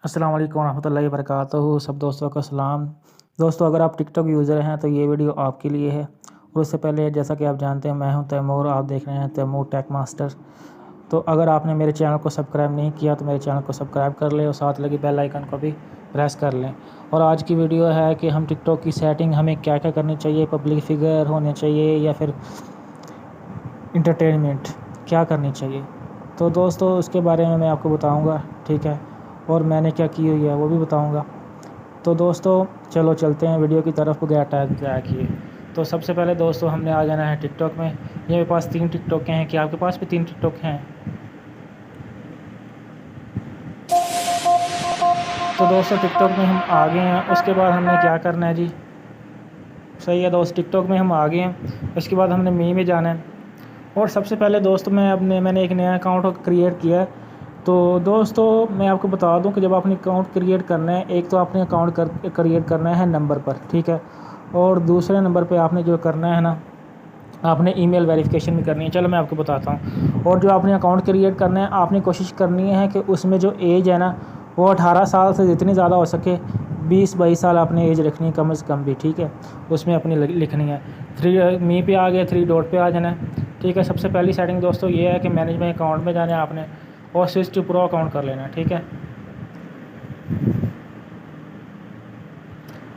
अस्सलाम वालेकुम रहमतुल्लाहि व बरकातहू। सब दोस्तों का सलाम। दोस्तों, अगर आप टिकटॉक यूज़र हैं तो ये वीडियो आपके लिए है। और उससे पहले जैसा कि आप जानते हैं, मैं हूं तैमूर, आप देख रहे हैं तैमूर टेक मास्टर। तो अगर आपने मेरे चैनल को सब्सक्राइब नहीं किया तो मेरे चैनल को सब्सक्राइब कर लें और साथ लगी बेल आइकन को भी प्रेस कर लें। और आज की वीडियो है कि हम टिकटॉक की सेटिंग हमें क्या क्या करनी चाहिए, पब्लिक फिगर होने चाहिए या फिर इंटरटेनमेंट क्या करनी चाहिए। तो दोस्तों, उसके बारे में मैं आपको बताऊंगा, ठीक है। और मैंने क्या की हुई है वो भी बताऊंगा। तो दोस्तों, चलो चलते हैं वीडियो की तरफ बगैर टाइम क्या किए। तो सबसे पहले दोस्तों, हमने आ जाना है टिकटॉक में। ये मेरे पास 3 टिकटॉक हैं। कि आपके पास भी 3 टिकटॉक हैं? तो दोस्तों, टिकटॉक में हम आ गए हैं। उसके बाद हमने क्या करना है जी? सही है दोस्त, टिकटॉक में हम आ गए हैं। उसके बाद हमने मी में जाना है। और सबसे पहले दोस्तों, मैंने एक नया अकाउंट क्रिएट किया है। तो दोस्तों, मैं आपको बता दूं कि जब आपने अकाउंट क्रिएट करना है, एक तो आपने अकाउंट क्रिएट करना है नंबर पर, ठीक है। और दूसरे नंबर पे आपने जो करना है ना, आपने ईमेल वेरिफिकेशन भी करनी है। चलो मैं आपको बताता हूँ। और जो आपने अकाउंट क्रिएट करना है, आपने कोशिश करनी है कि उसमें जो एज है ना, वो 18 साल से जितनी ज़्यादा हो सके 20-22 साल आपने एज रखनी है कम से कम भी, ठीक है। उसमें अपनी लिखनी है। मी पे आ गए, 3 डॉट पे आ जाना है, ठीक है। सबसे पहली सेटिंग दोस्तों ये है कि मैनेजमेंट अकाउंट में जाना है आपने और स्विच टू प्रो अकाउंट कर लेना है, ठीक है।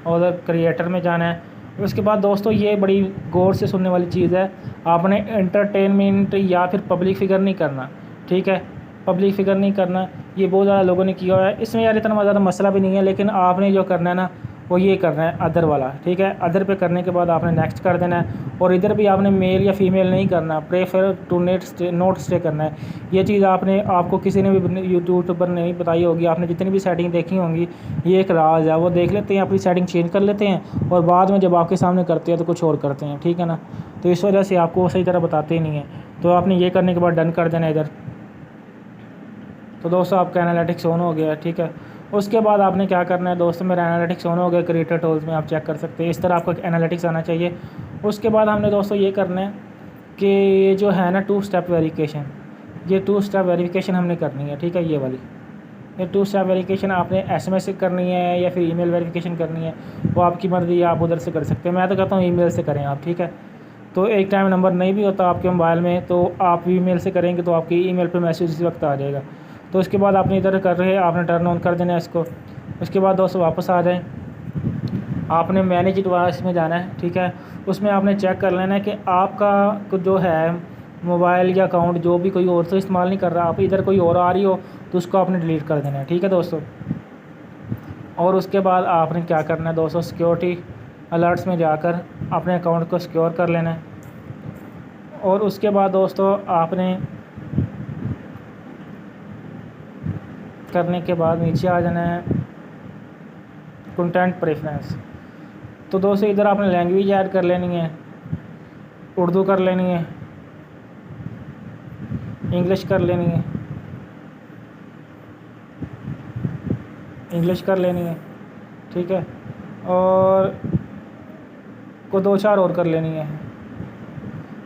और उधर क्रिएटर में जाना है। उसके बाद दोस्तों, ये बड़ी गौर से सुनने वाली चीज़ है, आपने एंटरटेनमेंट या फिर पब्लिक फिगर नहीं करना, ठीक है। पब्लिक फिगर नहीं करना, ये बहुत ज़्यादा लोगों ने किया हुआ है। इसमें यार इतना ज़्यादा मसला भी नहीं है, लेकिन आपने जो करना है ना, वो ये करना है अदर वाला, ठीक है। अदर पे करने के बाद आपने नेक्स्ट कर देना है। और इधर भी आपने मेल या फीमेल नहीं करना, प्रेफर टू नोट स्टे करना है। ये चीज़ आपको किसी ने भी यूट्यूब पर नहीं बताई होगी। आपने जितनी भी सेटिंग देखी होंगी, ये एक राज है। वो देख लेते हैं, अपनी सेटिंग चेंज कर लेते हैं और बाद में जब आपके सामने करते हैं तो कुछ और करते हैं, ठीक है ना। तो इस वजह से आपको सही तरह बताते ही नहीं है। तो आपने ये करने के बाद डन कर देना इधर। तो दोस्तों, आपका एनालिटिक्स ऑन हो गया, ठीक है। उसके बाद आपने क्या करना है दोस्तों, मेरा एनालिटिक्स ऑन हो गया। क्रिएटर टूल्स में आप चेक कर सकते हैं, इस तरह आपको एनालिटिक्स आना चाहिए। उसके बाद हमने दोस्तों ये करना है कि ये जो है ना 2 स्टेप वेरिफिकेशन, ये 2 स्टेप वेरिफिकेशन हमने करनी है, ठीक है। ये वाली ये 2 स्टेप वेरिफिकेशन आपने एसएमएस से करनी है या फिर ईमेल वेरिफिकेशन करनी है, वो आपकी मर्ज़ी है, आप उधर से कर सकते हैं। मैं तो कहता हूँ ईमेल से करें आप, ठीक है। तो एक टाइम नंबर नहीं भी होता आपके मोबाइल में, तो आप ईमेल से करेंगे तो आपकी ईमेल पे मैसेज इसी वक्त आ जाएगा। तो उसके बाद आपने इधर कर रहे हैं, आपने टर्न ऑन कर देना है इसको। उसके बाद दोस्तों वापस आ जाएँ, आपने मैनेज डिवाइस में जाना है, ठीक है। उसमें आपने चेक कर लेना है कि आपका जो है मोबाइल या अकाउंट जो भी कोई और तो इस्तेमाल नहीं कर रहा, आप इधर कोई और आ रही हो तो उसको आपने डिलीट कर देना है, ठीक है दोस्तों। और उसके बाद आपने क्या करना है दोस्तों, सिक्योरिटी अलर्ट्स में जाकर अपने अकाउंट को सिक्योर कर लेना है। और उसके बाद दोस्तों, आपने करने के बाद नीचे आ जाना है कंटेंट प्रेफरेंस। तो दोस्तों, इधर आपने लैंग्वेज ऐड कर लेनी है, उर्दू कर लेनी है, इंग्लिश कर लेनी है, इंग्लिश कर लेनी है, ठीक है। और कोई 2-4 और कर लेनी है,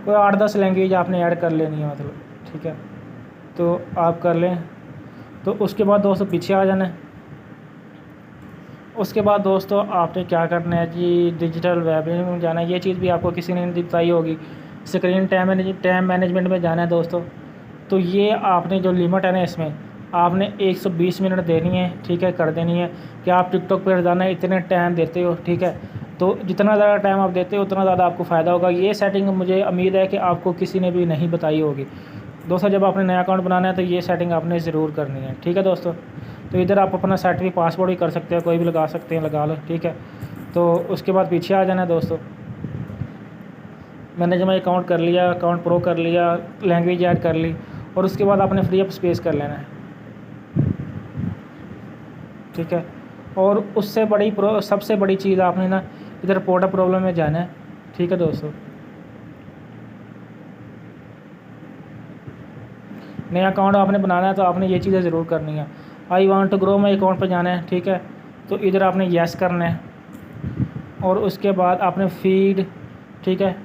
कोई 8-10 लैंग्वेज आपने ऐड कर लेनी है मतलब, ठीक है। तो आप कर लें। तो उसके बाद दोस्तों पीछे आ जाना है। उसके बाद दोस्तों आपने क्या करना है जी, डिजिटल वेलबींग में जाना है। ये चीज़ भी आपको किसी ने नहीं बताई होगी। स्क्रीन टाइम मैनेजमेंट में जाना है दोस्तों। तो ये आपने जो लिमिट है ना, इसमें आपने 120 मिनट देनी है, ठीक है, कर देनी है। कि आप टिकटॉक पर रोज़ाना इतने टाइम देते हो, ठीक है। तो जितना ज़्यादा टाइम आप देते हो उतना ज़्यादा आपको फ़ायदा होगा। ये सेटिंग मुझे उम्मीद है कि आपको किसी ने भी नहीं बताई होगी दोस्तों। जब आपने नया अकाउंट बनाना है तो ये सेटिंग आपने ज़रूर करनी है, ठीक है दोस्तों। तो इधर आप अपना सेट भी पासवर्ड भी कर सकते हैं, कोई भी लगा सकते हैं, लगा लो, ठीक है। तो उसके बाद पीछे आ जाना है दोस्तों। मैंने जब अकाउंट कर लिया, अकाउंट प्रो कर लिया, लैंग्वेज ऐड कर ली, और उसके बाद आपने फ्री अप स्पेस कर लेना है, ठीक है। और उससे सबसे बड़ी चीज़ आपने ना इधर पोर्टा प्रॉब्लम में जाना है, ठीक है दोस्तों। नया अकाउंट आपने बनाना है तो आपने ये चीज़ें ज़रूर करनी है। I want to grow my account पर जाना है, ठीक है। तो इधर आपने येस करना है। और उसके बाद आपने फीड, ठीक है,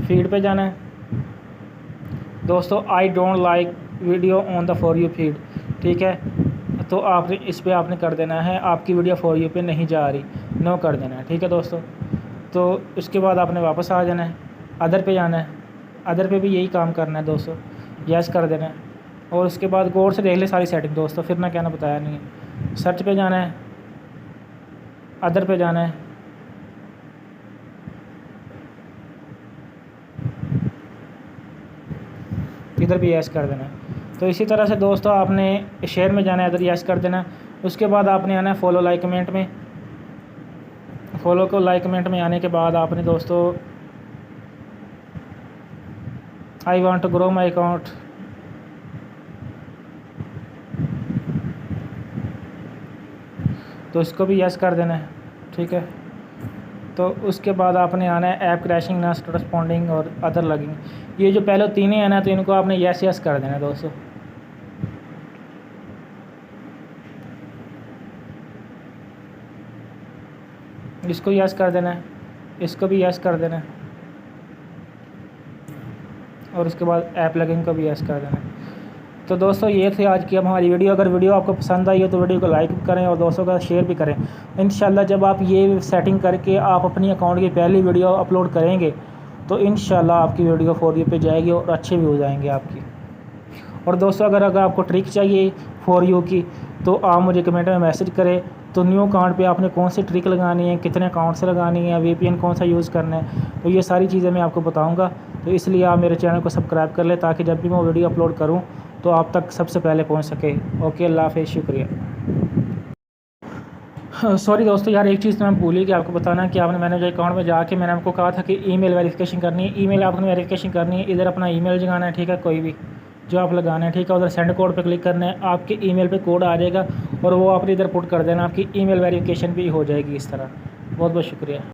फीड पे जाना है। दोस्तों I don't like video on the for you feed, ठीक है। तो आपने इस पे आपने कर देना है, आपकी वीडियो फॉर यू पे नहीं जा रही, नो कर देना है, ठीक है दोस्तों। तो उसके बाद आपने वापस आ जाना है, अदर पे जाना है, अदर पे भी यही काम करना है दोस्तों, यस कर देना है। और उसके बाद गौर से देख ले सारी सेटिंग दोस्तों, फिर मैं कहना बताया नहीं है। सर्च पे जाना है, अदर पे जाना है, इधर भी यस कर देना है। तो इसी तरह से दोस्तों आपने शेयर में जाना है, इधर यस कर देना। उसके बाद आपने आना है फॉलो लाइक कमेंट में। फॉलो को लाइक कमेंट में आने के बाद आपने दोस्तों I want to grow my account, तो इसको भी यस कर देना है, ठीक है। तो उसके बाद आपने आना है ऐप क्रैशिंग, नॉट रिस्पॉन्डिंग और अदर लॉगिंग, ये जो पहले तीन हैं ना, तो इनको आपने यस यस कर देना है दोस्तों। इसको यस कर देना है, इसको भी यस कर देना है, और उसके बाद ऐप लॉगिंग को भी यस कर देना है। तो दोस्तों ये थी आज की हमारी वीडियो। अगर वीडियो आपको पसंद आई हो तो वीडियो को लाइक करें और दोस्तों का शेयर भी करें। इंशाल्लाह जब आप ये सेटिंग करके आप अपनी अकाउंट की पहली वीडियो अपलोड करेंगे तो इंशाल्लाह आपकी वीडियो फॉर यू पे जाएगी और अच्छे व्यूज़ आएंगे आपकी। और दोस्तों अगर आपको ट्रिक चाहिए फॉर यू की तो आप मुझे कमेंट में मैसेज करें। तो न्यू अकाउंट पे आपने कौन सी ट्रिक लगानी है, कितने अकाउंट से लगानी है, VPN कौन सा यूज़ करना है, तो ये सारी चीज़ें मैं आपको बताऊंगा। तो इसलिए आप मेरे चैनल को सब्सक्राइब कर लें ताकि जब भी मैं वीडियो अपलोड करूं तो आप तक सबसे पहले पहुंच सके। ओके, अल्लाह हाफ़िज़, शुक्रिया। सॉरी दोस्तों यार, एक चीज़ तो मैं भूल ही गया आपको बताना कि मैंने जो अकाउंट में जाके मैंने आपको कहा था कि ईमेल वेरिफिकेशन करनी है। ईमेल आपने वेरिफिकेशन करनी है, इधर अपना ईमेल लगाना है, ठीक है, कोई भी जो आप लगाना है, ठीक है। उधर सेंड कोड पे क्लिक करना है, आपके ईमेल पे कोड आ जाएगा और वो आपने इधर पुट कर देना, आपकी ईमेल वेरिफिकेशन भी हो जाएगी इस तरह। बहुत बहुत शुक्रिया।